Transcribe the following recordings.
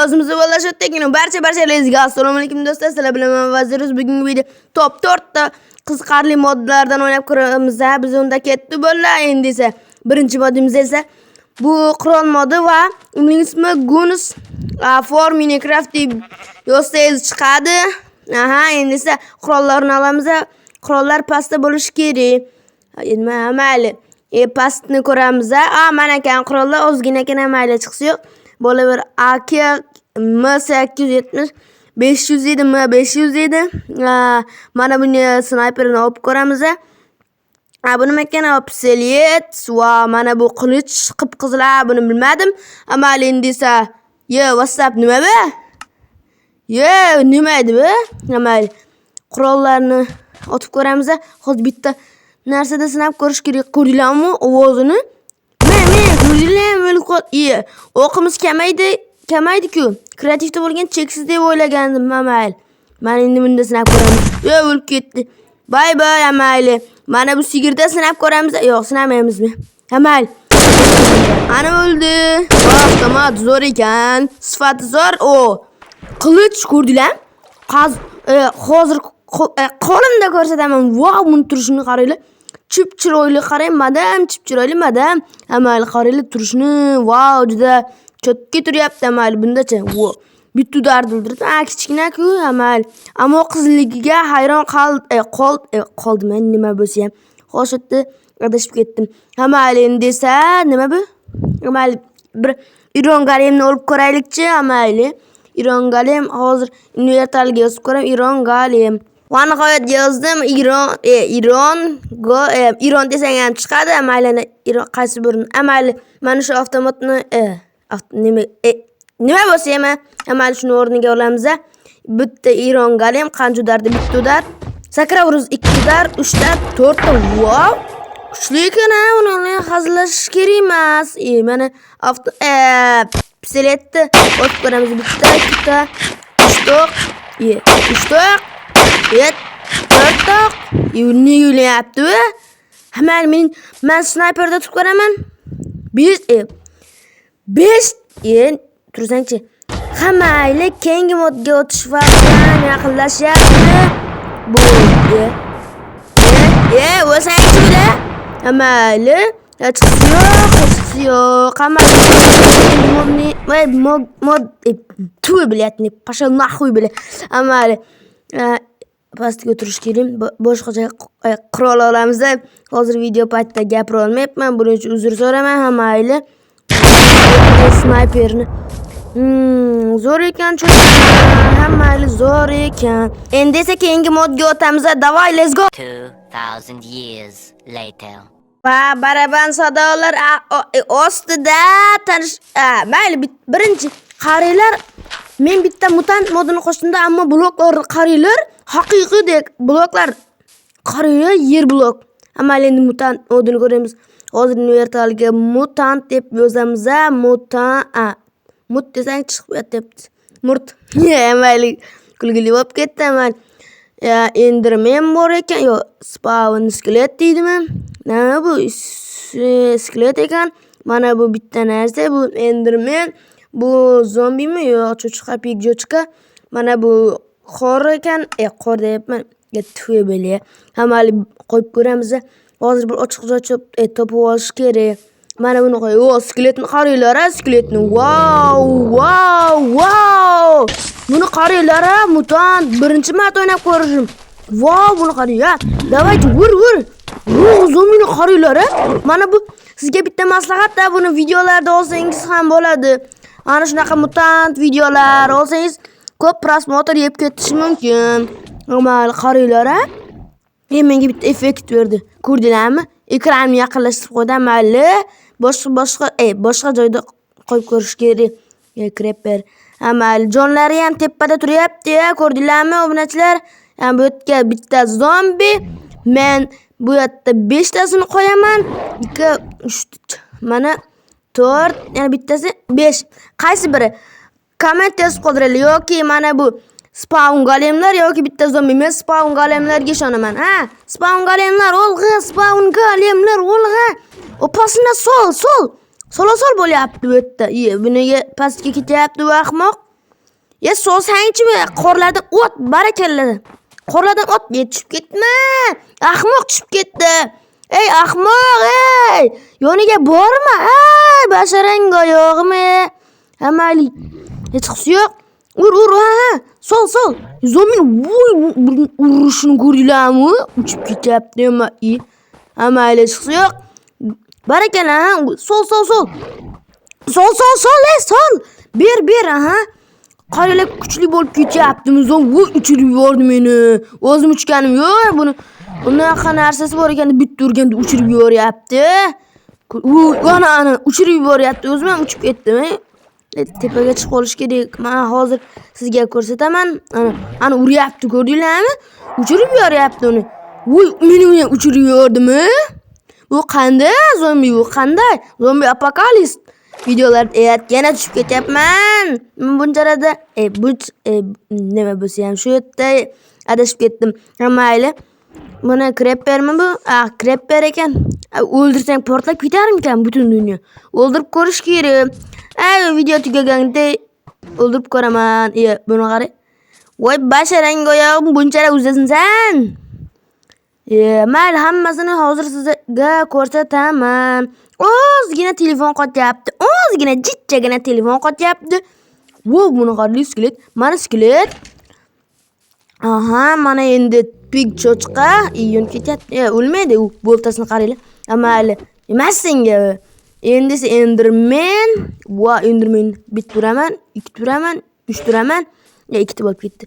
videomizni bo'lishayotgan barcha assalomu alaykum do'stlar, sizlar bilan men Vaziruz. Bugungi video top 4 ta qiziqarli modlardan o'ynab ko'ramiz. Biz unda ketdi bo'llar. Endi esa birinchi modimiz esa bu qurol modi va uning ismi Guns for Minecraft deb yozsangiz chiqadi. Endi esa qurollarni olamiz. Qurollar pastda bo'lishi kerak. Endi mayli. Pastni ko'ramiz. Mana ekan qurollar ozgina mayli chiqsa yo'q. Bo'laver AK M870 500 edi, M500 edi. Mana buni snayperni olib ko'ramiz. Bu nima ekan? Pistolet va mana bu qilich qip-qizil, buni bilmadim. Mayli endi esa, WhatsApp nima bu? Nima edi bu? Mayli. Qurollarni otib ko'ramiz. Hozir bitta narsada sinab ko'rish kerak. Ko'ringlarmi ovozini? O'qimiz kamaydi-ku. Kreativda bo'lgan cheksiz deb o'ylagandim. Mayli. Mana endi bunda sinab ko'ramiz. O'lib ketdi. Bay, mayli. Mana bu sigirda sinab ko'ramiz. Yo'q, sinamaymizmi? Mayli. Ana o'ldi. Avtomat zo'r ekan. Sifati zo'r. Qilich ko'rdinglar? Hozir qo'limda ko'rsataman. Wow, buni turishini qaranglar. Chip-chiroyli qarang, madam, chip-chiroyli madam. Mayli, qaranglar turishni. Wow, juda chotga turyapti. Mayli, bundacha. Bitta dardildirdi. Kichkina-ku, mayli. Ammo qizligiga hayron qoldim. Nima bo'lsa ham. Hozirda adashib ketdim. Mayli, endi esa nima bu? Mayli, bir Iron Golemni olib ko'raylikchi. Mayli. Iron Golem hozir universalga yozib ko'ram. Iron Golem. Va nihoyat yozdim. Iron desang ham chiqadi. Mayli, qaysi birini? Mayli, mana shu avtomatni nima bo'lsa ham, mayli shuni o'rniga olamiz. Bitta Iron Golem qanchadardi? Bitta dar. Sakraveramiz 2 dar, 3 dar, 4 ta. Wow! Kuchli ekan, uni hazillashish kerak emas. Mana pistoletni o'tib ko'ramiz. Bitta, 2 ta, 3 to'q. 3 to'q. 4 to'q. Nega o'ylayapti bu? Men snayperda tutib ko'raman. 5 tursangchi. Mayli, keyingi modga o'tish vaqtidan yaqinlashyapti. Bu o'sangchi bile. Mayli, chiqsi yo'q. Mod tuy bilyapti. Pashal nahuy bile. Mayli. Pastga o'tirish kerak. Boshqacha qurol olamiz. Hozir video paytida gapira olmayapman. Buning uchun uzr so'raman. Mayli. Snayperni. Zo'r ekan, mayli, zo'r ekan. Endi esa keyingi modga o'tamiz. Davay, let's go. 2000 years later. Va baraban sadolar ostida tanish. Mayli, birinchi qaranglar. Men bitta mutant modini qo'shimda, ammo bloklarni qaranglar. Haqiqiydek bloklar. Qaranglar, yer blok. Mayli, endi mutant modini ko'ramiz. Hozir universalga mutant deb yozamiz. Mut desang chiqib yotyapti. Murt. Mayli, kulgili bo'lib ketdi. Enderman bor ekan. Yo'q, spawn skelet deydimi? Nima bu? Skelet ekan. Mana bu bitta narsa, bu enderman. Bu zombimi? Yo'q, cho'chqa, pigjochka. Mana bu qor ekan. Qor deyapman. Tuya bele. Mayli, qo'yib ko'ramiz. Hozir bir ochiq-jo'chiq topib olish kerak. Mana buni qo'y. Skeletni qaranglar, skeletni. Wow! Buni qaranglar, mutant. Birinchi marta o'ynab ko'rishim. Wow, buni qarang. Davaychi, vur. Zombini qaranglar. Mana bu sizga bitta maslahat-da, buni videolarda olsangiz ham bo'ladi. Ana shunaqa mutant videolar olsangiz ko'p prosmotr yeb ketishi mumkin. Mayli, qaranglar. Menga bitta effekt berdi. Ko'rdinglarmi? Ekranni yaqinlashtirib qo'ydim. Mayli. Boshqa joyda qo'yib ko'rish kerak. Creeper. Mayli, jonlari ham tepada turyapti. Ko'rdinglarmi, obunachilar? Bu yerga bitta zombi. Men bu yerda 5 tasini qo'yaman. 2, 3, mana 4, yana bittasi 5. Qaysi biri? Komment yozib qoldiringlar. Yoki mana bu spawn golemlar yoki bitta zombi. Men spawn golemlarga ishonaman. Spawn golemlar olg'a, spawn golemlar olg'a. Opasini sol bo'lyapti bu yerda. Buniga pastga ketyapti bu ahmoq. Ya solsangchi be, qorlardan o't barakalla. Qorlardan o't yetishib ketma. Ahmoq tushib ketdi. Ey ahmoq, ey! Yoniga borma. Ey, basharang oyog'im. Amali. Hech qisi yo'q. Ur, ha. Sol. Zombini urishini ko'rdinglarmi? Uchib ketyapti ama. Amali hech qisi yo'q. Barakalla, ha. Sol. Sol. Bir, aha. Qaralab kuchli bo'lib ketyaptimi? Zo'ng uchirib yubordi meni. O'zim uchganim yo'q buni. Unaqa narsasi bor ekan, bitta urganda uchirib yuboryapti. Ana uchirib yuboryapti. O'zim ham uchib ketdim. Tepaga chiqib olish kerak. Men hozir sizga ko'rsataman. Ana uryapti, ko'rdinglarmi? Uchirib yuboryapti uni. Meni uchirib yubordimi? Bu qanday zombi? Bu qanday? Zombi apokalips. Videolar yana tushib ketyapman. Bunchada nima bo'lsa ham shu yerda adashib ketdim. Mayli. Buni kreppermi bu? Krepper ekan. O'ldirsang portlab ketarmikan butun dunyo. O'ldirib ko'rish kerak. Video tugaganda o'ldirib ko'raman. Buni qara. Voy basharang oyog'im bunchalik uzasan. Mayli, hammasini hozir sizga ko'rsataman. Ozgina telefon qotyapti. Ozgina jichchagina telefon qotyapti. Buni qarang, skelet. Mana skelet. Aha, mana endi pig cho'chqa iyon ketyapti. O'lmaydi u. Boltasini qaranglar. Mayli. Emas senga. Endi Enderman. Enderman. Bitta turaman, 2 turaman, 3 turaman. 2 bo'lib ketdi.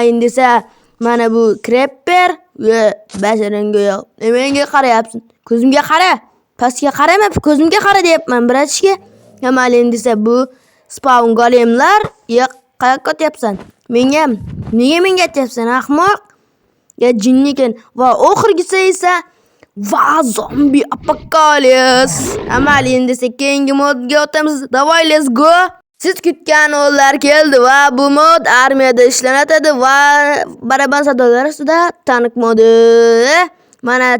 Endi esa mana bu Creeper va basharanga yo'q. Menga qarayapsan. Ko'zimga qara. Pastga qarama, ko'zimga qara deyapman, bratishga. Mayli, endi esa bu spawn golemlar. Qayoqqa ketyapsan? Nega menga aytyapsan, ahmoq? Jinni ekan. Va oxirgisi esa zombi apokalips. Mayli, endi esa keyingi modga o'tamiz. Davay, let's go. Siz kutgan o'g'illar keldi va bu mod armiyada ishlanadi va baraban sadolar ustida tank modi. Mana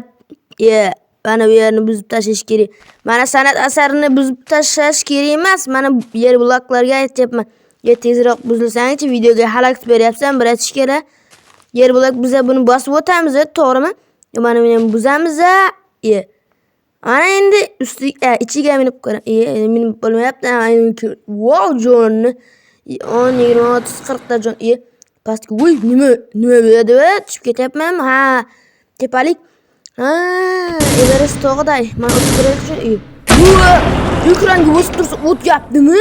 bu yerni buzib tashlash kerak. Mana san'at asarini buzib tashlash kerak emas. Mana yer bloklarga aytyapman. Tezroq buzilsangchi, videoga xalaqit beryapsan, biratish kerak. Yer blok biza buni bosib o'tamiz, to'g'rimi? Mana buni ham buzamiz. Ana endi ichiga minib ko'ram. Minib bo'lmayapti. Wow, jonni. 10, 20, 30, 40 ta jon. Pastga nima bo'ladi? Tushib ketyapman. Tepalik. Everest tog'iday. Men o'tib kerakchi. Ekranga bosib tursa o'tyaptimi?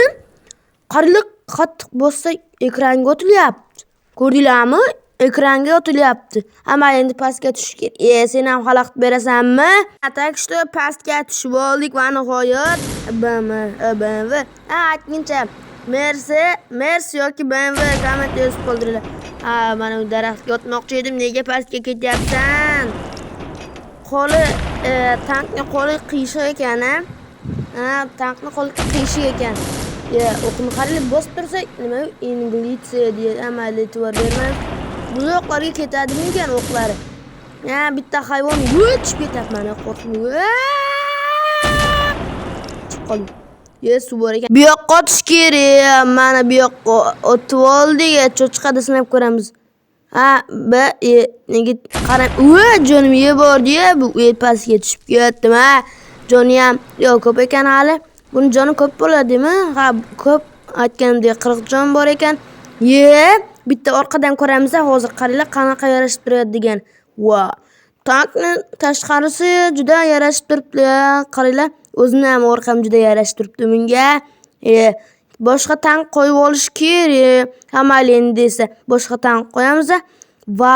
Qariliq qattiq bossa ekranga o'tilyapti. Ko'rdinglarmi? Ekranga o'tilyapti. Ammo endi pastga tushib kerak. Sen ham xalaqit berasanmi? Tak что pastga tushib oldik va nihoyat BMW. Aytgancha Mercy yoki BMW komment yozib qoldiringlar. Mana bu daraxtga o'tmoqchi edim. Nega pastga ketyapsan? Tankni qo'li qiyshiq ekan, tankni qo'li qiyshiq ekan. O'qni qarab bosib tursak, nima inglitsiya deydi, amalli e'tibor bermaymiz. Buzoqlarga ketadimi ekan o'qlari? Bitta hayvon tushib ketyapti, mana qo'rqib. Chiqib qoldi. Suv bor ekan. Bu yoqqa o'tish kerak. Mana bu yoqqa o'tib oldik. Cho'chqada sinab ko'ramiz. Nega qarang. Jonim yebordi-ya, bu pastga tushib ketdim. Joni ham ko'p ekan hali. Buni joni ko'p bo'ladimi? Ko'p. Aytganimdek 40 jon bor ekan. Bitta orqadan ko'ramiz, hozir qaranglar qanaqa yarashib turadi degan. Tankni tashqarisi juda yarashib turibdi. Qaranglar, o'zini ham orqam juda yarashib turibdi bunga. Boshqa tank qo'yib olish kerak. Mayli, endi esa boshqa tank qo'yamiz va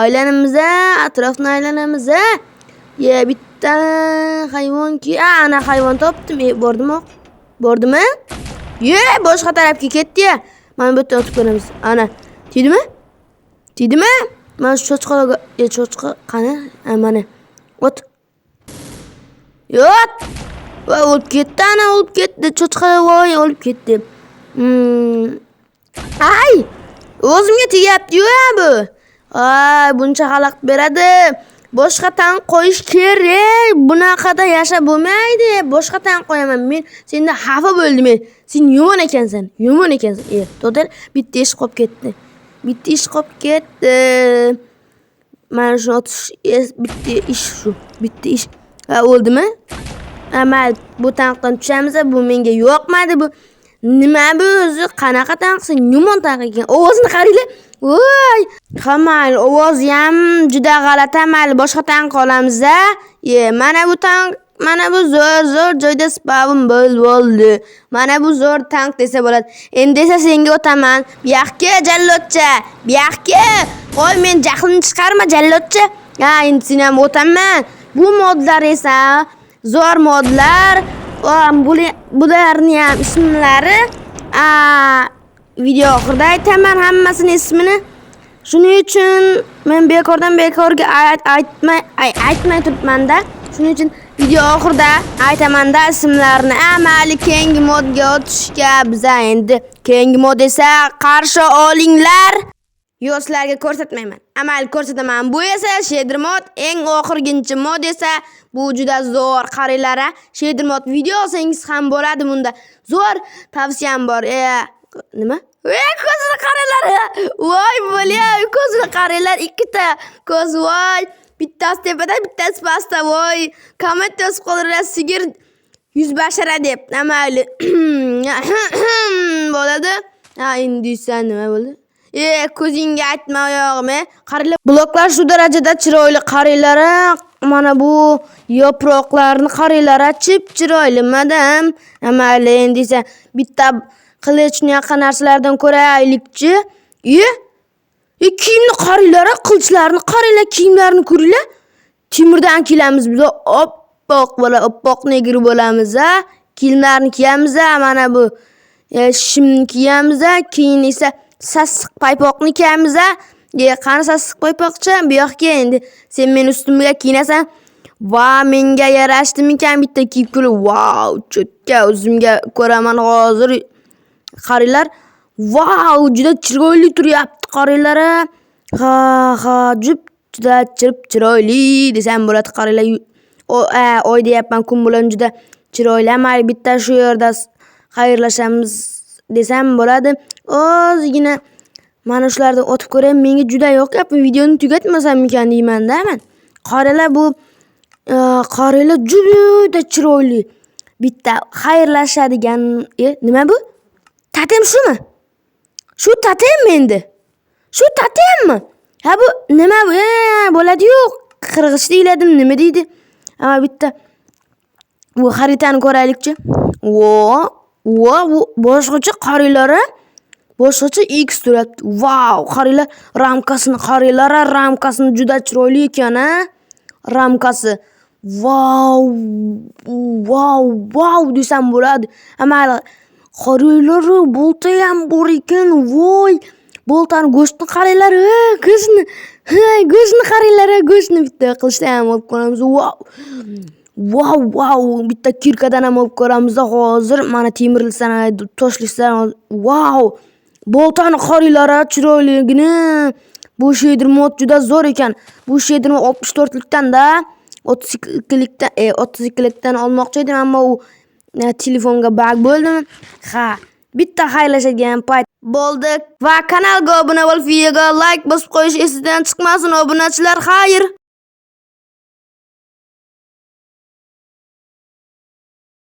aylanamiz, atrofni aylanamiz. Bitta hayvonki, ana hayvon topdim. Bordimi? Boshqa tarafga ketdi-ya. Mana bu yerdan o'tib ko'ramiz. Ana, Tidimi? Mana shu cho'chqa qani? Mana. O't. Va o'lib ketdi, o'lib ketdi. Cho'chqa o'lib ketdi. O'zimga tegyapti-yu bu. Buncha xalaqit beradi. boshqa tank qo'yish kerak. Bunaqada yashab bo'lmaydi. Boshqa tank qo'yaman. Men sendan xafa bo'ldim. Sen yomon ekansan. To'g'ri, bitta ish qolib ketdi. Mana shuni otish bitta ish. Ha, o'ldimi? Amal bu tankdan tushamiz. Bu menga yoqmadi bu. Nima bu o'zi? Qanaqa tanksin? Yomon tank ekan. Ovozini qaranglar. Voy! Qamal, ovozi ham juda g'alati amal. Boshqa tank olamiz-a? Mana bu zo'r joyda spawn bo'ldi. Mana bu zo'r tank desa bo'ladi. Endi esa senga o'taman. Bu yoqqa jallodcha. Bu yoqqa. Qo'y, men jahlimni chiqarma jallodcha. Ha, endi sen ham o'taman. Bu modlar esa zo'r modlar. Bularning ham ismlari video oxirida aytaman hammasini ismini. Shuning uchun men bekorga aytmay turibman-da. Shuning uchun video oxirida aytaman-da ismlarini. Amali keyingi modga o'tishga biza endi keyingi mod esa qarshi olinglar. Yo'q, sizlarga ko'rsatmayman. Amal ko'rsataman. Bu esa shader mod, eng oxirginchi mod esa bu juda zo'r. Qaranglar, shader mod video olsangiz ham bo'ladi bunda. Zo'r tavsiyam bor. Nima? Ko'zini qaranglar. Voy, bo'lyap, ko'zini qaranglar. Ikkita ko'z, voy. Bittasi tepada, bittasi pastda, voy. Komment yozib qolinglar, sigir yuzbashara deb. Amayli. Bo'ladi. Ha, endi esa nima bo'ldi? Ko'zingga aytma oyog'im. Qaranglar, bloklar shu darajada chiroyli. Qaranglar, mana bu yaproqlarni qaranglar, chip-chiroyli madam. Amayli, endi esa bitta qilichni yaqin narsalardan ko'raylikchi. Kiyimni qaranglar, qilichlarni qaranglar, kiyimlarni ko'ringlar. Temirdan kelamiz biz. Oppoq negri bo'lamiz, a. Kiyimlarni kiyamiz, mana bu. Shimni kiyamiz, keyin esa sassiq paypoqni kiyamiz, a. Qani sassiq paypoqcha? Bu yoqqa endi sen men ustimga kiyinasan. Va, menga yarashdimikan bitta kiyib ko'ring. Wow, cho'tka o'zimga ko'raman hozir. Qaranglar. Wow, juda chiroyli turyapti. Qaranglar. Juda chiroyli desam bo'ladi. Qaranglar. Oy deyapman, kun bilan juda chiroyli. Mayli, bitta shu yerda xayrlashamiz desam bo'ladi. Ozgina mana shulardan o'tib ko'ray. Menga juda yoqyapti. Videoni tugatmasam ekan deyman-da men. Qaranglar, bu qaranglar juda chiroyli. Bitta xayrlashadigan nima bu? Tatem shumi? Shu tatemmi endi? Shu tatemmi? Ha, bu nima bu? Bo'ladi-yu, qirg'ich deyladim, nima deydi? Ama bitta bu xaritani ko'raylikchi. Bu boshqacha qaranglar. Boshqacha X turibdi. Wow, qaranglar, ramkasini qaranglar, ramkasini juda chiroyli ekan, a. Ramkasi. Wow desam bo'ladi. Amal qaranglar, bolta ham bor ekan. Voy, boltani go'shtni qaranglar, go'shtni. Go'shtni qaranglar, go'shtni bitta qilishdan ham olib ko'ramiz. Wow, bitta kirkadan ham olib ko'ramiz hozir. Mana temirlisdan toshlisdan. Wow. Boltani qaranglar, chiroyligini. Bu shader mod juda zo'r ekan. Bu shader 64likdan-da, 32likdan olmoqchi edim, ammo u telefonga bug bo'ldi. Ha, bitta xayrlashadigan payt bo'ldi. Va kanalga obuna bo'lib, videoga like bosib qo'yish esingizdan chiqmasin, obunachilar. Xayr.